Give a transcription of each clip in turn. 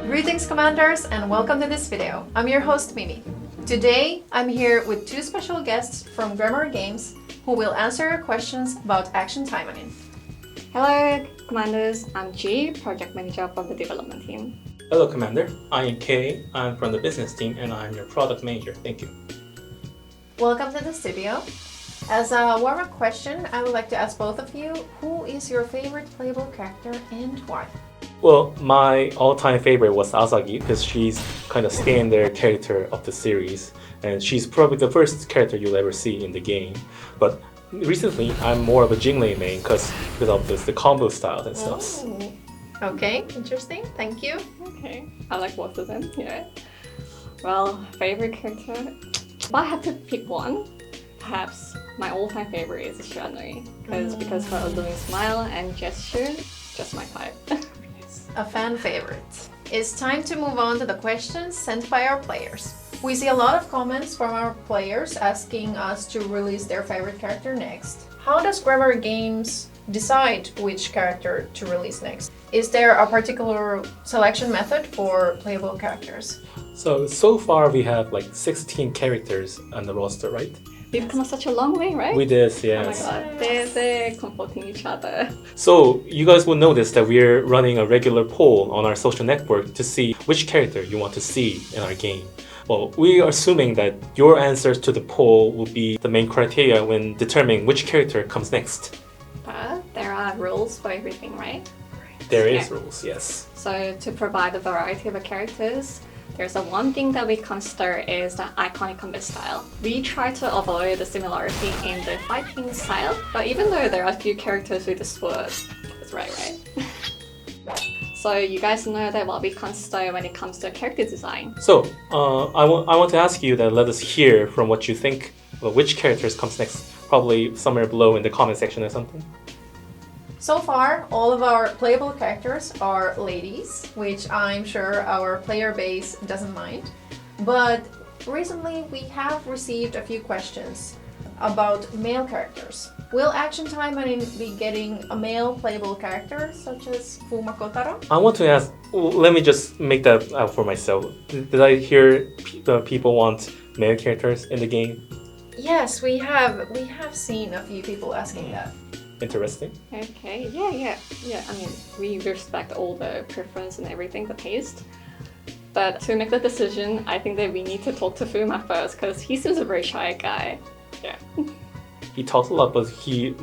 Greetings Commanders and welcome to this video. I'm your host Mimi. Today I'm here with two special guests from Grammar Games who will answer your questions about Action Taimanin. Hello Commanders, I'm G, Project Manager from the development team. Hello Commander, I am Kay, I'm from the business team and I'm your product manager. Thank you. Welcome to the studio. As a warm-up question, I would like to ask both of you, who is your favorite playable character and why? Well, my all-time favorite was Asagi because she's kind of standard character of the series and she's probably the first character you'll ever see in the game. But recently, I'm more of a Jinglei main because of the combo style and stuff. Oh. Okay, interesting. Thank you. Okay, I like both of them, yeah. Well, favorite character? If I had to pick one, perhaps my all-time favorite is Shiranui because her alluring smile and gesture, just my type. A fan favorite. It's time to move on to the questions sent by our players. We see a lot of comments from our players asking us to release their favorite character next. How does Grammar Games decide which character to release next? Is there a particular selection method for playable characters? So far we have like 16 characters on the roster, right? We've come such a long way, right? We did, yes. Oh my god, they're comforting each other. So you guys will notice that we're running a regular poll on our social network to see which character you want to see in our game. Well, we are assuming that your answers to the poll will be the main criteria when determining which character comes next. But there are rules for everything, right? There is rules, yes. So to provide a variety of characters, there's one thing that we consider is the iconic combat style. We try to avoid the similarity in the fighting style, but even though there are a few characters with the sword, that's right? So you guys know that what we consider when it comes to character design. So I want to ask you that let us hear from what you think about which characters comes next, probably somewhere below in the comment section or something. So far, all of our playable characters are ladies, which I'm sure our player base doesn't mind. But recently we have received a few questions about male characters. Will Action Taimanin be getting a male playable character such as Fuma Kotaro? I want to ask, let me just make that out for myself. Did I hear people want male characters in the game? Yes, we have seen a few people asking that. Interesting. Okay, yeah. I mean, we respect all the preference and everything, the taste. But to make the decision, I think that we need to talk to Fuma first because he seems a very shy guy. Yeah. He talks a lot, but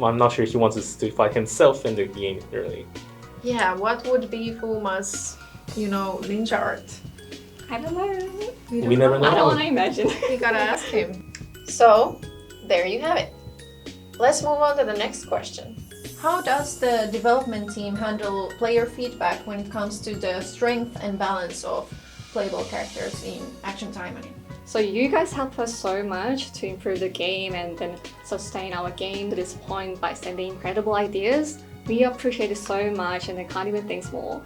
I'm not sure he wants us to fight himself in the game really. Yeah, what would be Fuma's, ninja art? I don't know. We never know. I don't want to imagine. We gotta ask him. So, there you have it. Let's move on to the next question. How does the development team handle player feedback when it comes to the strength and balance of playable characters in Action Taimanin? So you guys help us so much to improve the game and then sustain our game to this point by sending incredible ideas. We appreciate it so much and I can't even thank more.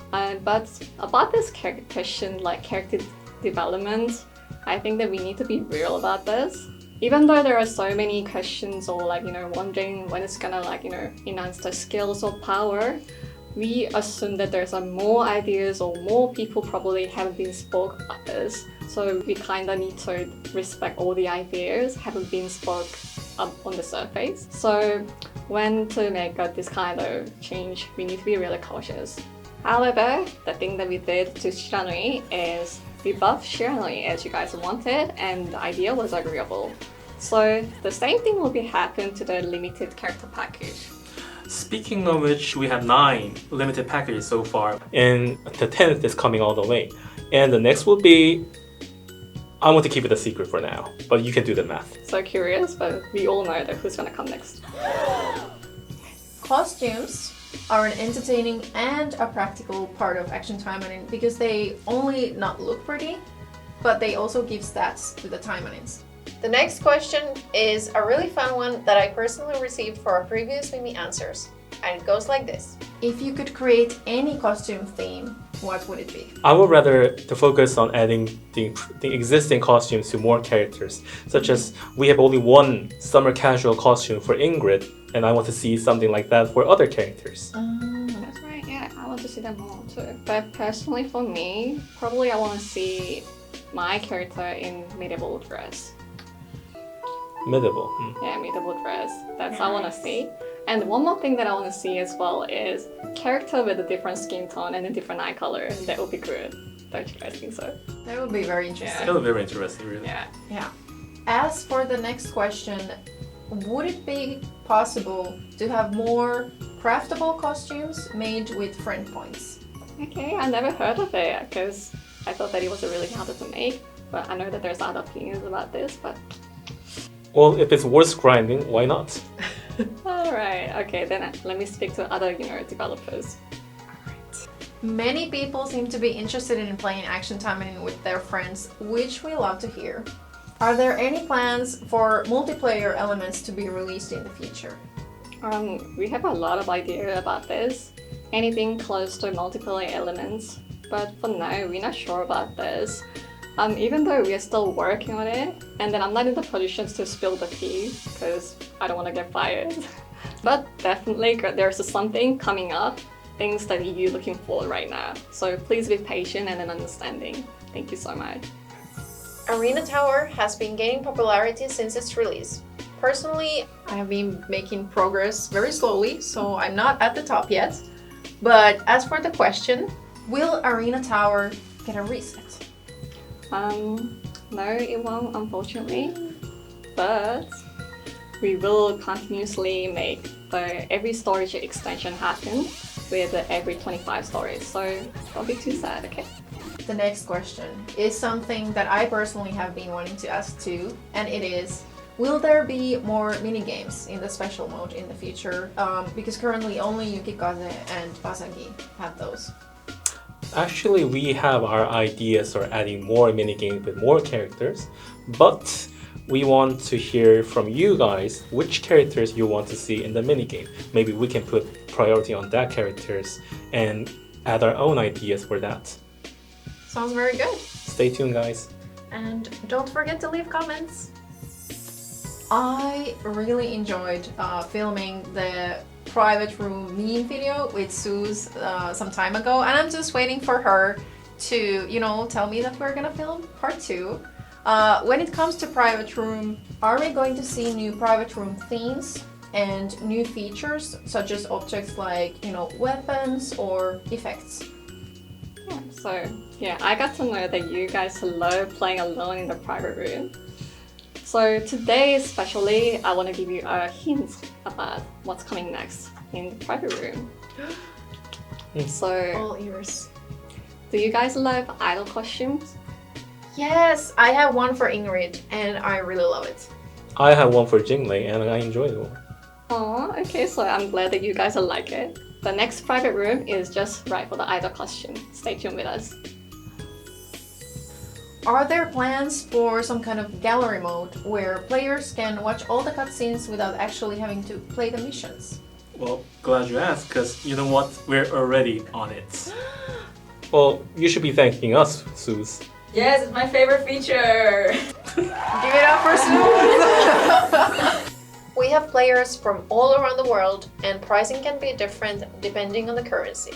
But about this question, like character development, I think that we need to be real about this. Even though there are so many questions or wondering when it's gonna enhance the skills or power, we assume that there's more ideas or more people probably haven't been spoke about this. So we kinda need to respect all the ideas haven't been spoke up on the surface. So when to make this kind of change, we need to be really cautious. However, the thing that we did to Shiranui is we buffed Shiranui as you guys wanted and the idea was agreeable. So the same thing will be happen to the limited character package. Speaking of which, we have 9 limited packages so far and the 10th is coming all the way. And the next will be, I want to keep it a secret for now, but you can do the math. So curious, but we all know that who's gonna come next. Costumes are an entertaining and a practical part of Action Taimanin because they only not look pretty, but they also give stats to the Taimanins. The next question is a really fun one that I personally received for our previous Mimi answers, and it goes like this. If you could create any costume theme, what would it be? I would rather to focus on adding the existing costumes to more characters, such as we have only one summer casual costume for Ingrid, and I want to see something like that for other characters. That's right, yeah. Yeah, I want to see them more too. But personally for me, probably I want to see my character in medieval dress. Medieval. Yeah, medieval dress. That's what I want to see. And one more thing that I want to see as well is character with a different skin tone and a different eye color. That would be good. Don't you guys think so? That would be very interesting. That would be very interesting, really. Yeah. Yeah. As for the next question, would it be possible to have more craftable costumes made with friend points? Okay, I never heard of it because I thought that it was really hard to make. But I know that there's other opinions about this, but... Well, if it's worth grinding, why not? Alright, okay, then let me speak to other, developers. Many people seem to be interested in playing Action Taimanin with their friends, which we love to hear. Are there any plans for multiplayer elements to be released in the future? We have a lot of ideas about this. Anything close to multiplayer elements, but for now we're not sure about this. Even though we are still working on it, and then I'm not in the positions to spill the tea because I don't want to get fired. But definitely there's something coming up, things that you're looking for right now. So please be patient and understanding. Thank you so much. Arena Tower has been gaining popularity since its release. Personally, I have been making progress very slowly, so I'm not at the top yet. But as for the question, will Arena Tower get a reset? No, it won't, unfortunately. But we will continuously make every storage extension happen with every 25 stories. So don't be too sad, okay? The next question is something that I personally have been wanting to ask too, and it is, will there be more minigames in the special mode in the future? Because currently only Yukikaze and Asagi have those. Actually, we have our ideas for adding more minigames with more characters, but we want to hear from you guys which characters you want to see in the minigame. Maybe we can put priority on that characters and add our own ideas for that. Sounds very good. Stay tuned, guys. And don't forget to leave comments. I really enjoyed filming the private room meme video with Suze some time ago, and I'm just waiting for her to, tell me that we're gonna film part 2. When it comes to private room, are we going to see new private room themes and new features such as objects like, weapons or effects? Yeah, so yeah, I got to know that you guys love playing alone in the private room. So today especially, I want to give you a hint about what's coming next in the private room. So, All ears. do you guys love idol costumes? Yes, I have one for Ingrid and I really love it. I have one for Jinglei and I enjoy it. Oh, okay, so I'm glad that you guys like it. The next private room is just right for the idol costume. Stay tuned with us. Are there plans for some kind of gallery mode where players can watch all the cutscenes without actually having to play the missions? Well, glad you asked, because you know what? We're already on it. Well, you should be thanking us, Suze. Yes, it's my favorite feature. Give it up for Suze! We have players from all around the world and pricing can be different depending on the currency.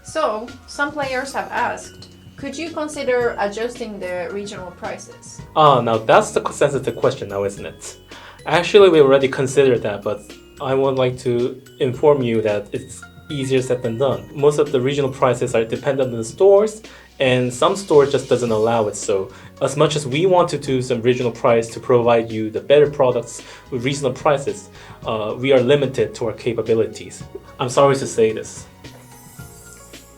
So, some players have asked, could you consider adjusting the regional prices? Now that's the sensitive question now, isn't it? Actually, we already considered that, but I would like to inform you that it's easier said than done. Most of the regional prices are dependent on the stores, and some stores just doesn't allow it. So as much as we want to do some regional price to provide you the better products with reasonable prices, we are limited to our capabilities. I'm sorry to say this.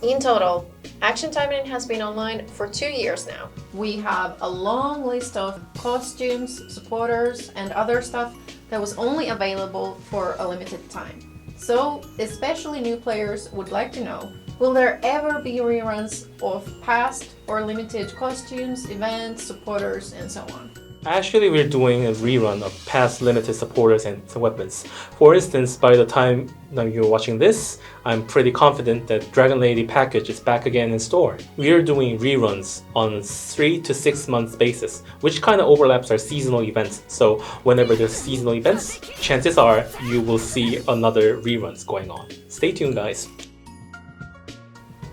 In total, Action Taimanin has been online for 2 years now. We have a long list of costumes, supporters, and other stuff that was only available for a limited time. So, especially new players would like to know, will there ever be reruns of past or limited costumes, events, supporters, and so on? Actually, we're doing a rerun of past limited supporters and weapons. For instance, by the time that you're watching this, I'm pretty confident that Dragon Lady package is back again in store. We are doing reruns on 3 to 6 months basis, which kind of overlaps our seasonal events. So whenever there's seasonal events, chances are you will see another reruns going on. Stay tuned, guys.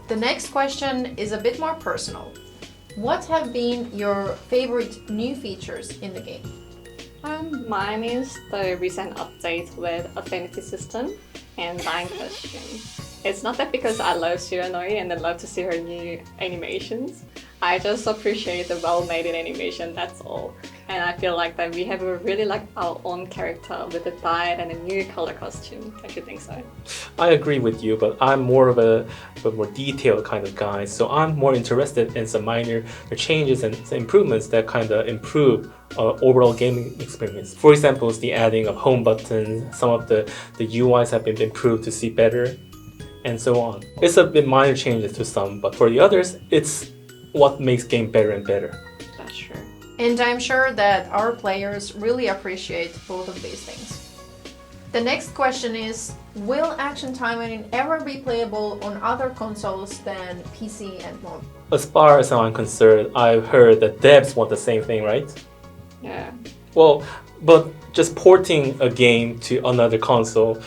The next question is a bit more personal. What have been your favorite new features in the game? Mine is the recent update with affinity system and dying question. It's not that because I love Shiranui and I love to see her new animations. I just appreciate the well-made animation, that's all. And I feel like that we have a really like our own character with a diet and a new color costume. Don't you think so? I agree with you, but I'm more of a more detailed kind of guy, so I'm more interested in some minor changes and improvements that kind of improve overall gaming experience. For example, it's the adding of home buttons, some of the UIs have been improved to see better, and so on. It's a bit minor changes to some, but for the others, it's what makes game better and better. That's true. And I'm sure that our players really appreciate both of these things. The next question is, will Action Taimanin ever be playable on other consoles than PC and mobile? As far as I'm concerned, I've heard that devs want the same thing, right? Yeah. Well, but just porting a game to another console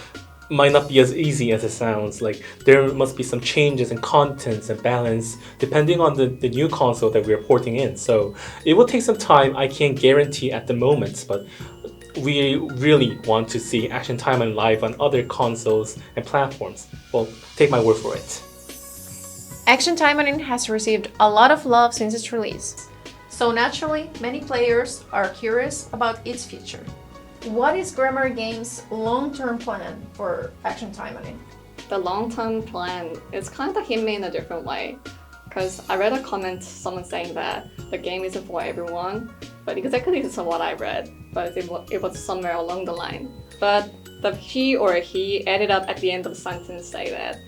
might not be as easy as it sounds. Like, there must be some changes in contents and balance depending on the new console that we're porting in. So it will take some time, I can't guarantee at the moment, but we really want to see Action Taimanin live on other consoles and platforms. Well, take my word for it. Action Taimanin has received a lot of love since its release. So naturally, many players are curious about its future. What is Grammar Games' long-term plan for Action Taimanin? The long-term plan is kind of hit me in a different way. Because I read a comment, someone saying that the game isn't for everyone, but exactly this is what I read, but it was somewhere along the line. But the she or he ended up at the end of the sentence say that,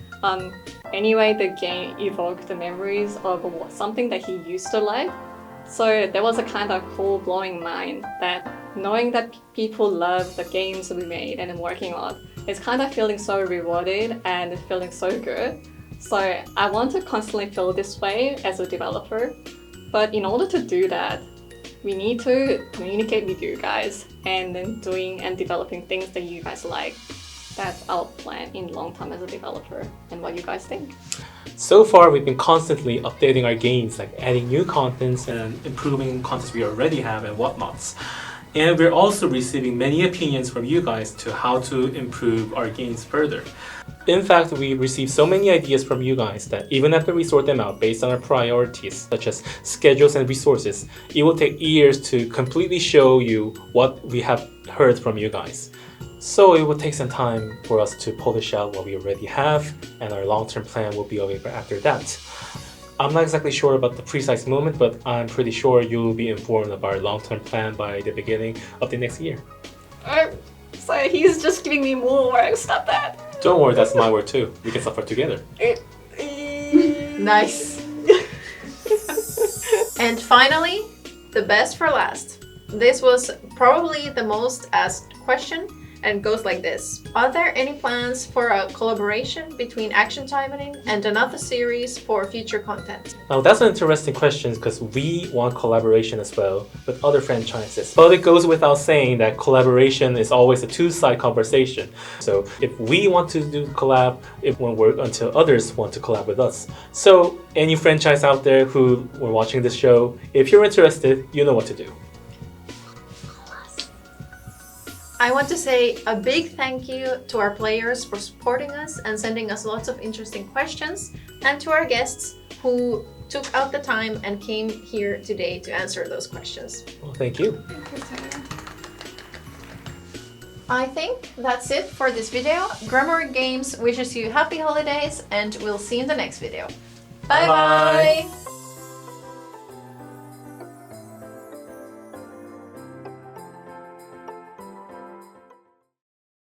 anyway, the game evoked the memories of something that he used to like. So there was a kind of cool blowing mind that knowing that people love the games we made and I'm working on, it's kind of feeling so rewarded and feeling so good. So I want to constantly feel this way as a developer, but in order to do that, we need to communicate with you guys and then doing and developing things that you guys like. That's our plan in long term as a developer. And what you guys think? So far, we've been constantly updating our games, like adding new contents and improving contents we already have and whatnots. And we're also receiving many opinions from you guys to how to improve our games further. In fact, we received so many ideas from you guys that even after we sort them out based on our priorities, such as schedules and resources, it will take years to completely show you what we have heard from you guys. So it will take some time for us to polish out what we already have, and our long-term plan will be over after that. I'm not exactly sure about the precise moment, but I'm pretty sure you will be informed of our long-term plan by the beginning of the next year. So he's just giving me more work, stop that. Don't worry, that's my word too. We can suffer together. Nice. And finally, the best for last. This was probably the most asked question, and goes like this. Are there any plans for a collaboration between Action Taimanin and another series for future content? Now that's an interesting question because we want collaboration as well with other franchises. But it goes without saying that collaboration is always a two-side conversation. So if we want to do collab, it won't work until others want to collab with us. So any franchise out there who were watching this show, if you're interested, you know what to do. I want to say a big thank you to our players for supporting us and sending us lots of interesting questions, and to our guests who took out the time and came here today to answer those questions. Well, thank you. I think that's it for this video. Grammar Games wishes you happy holidays, and we'll see you in the next video. Bye bye!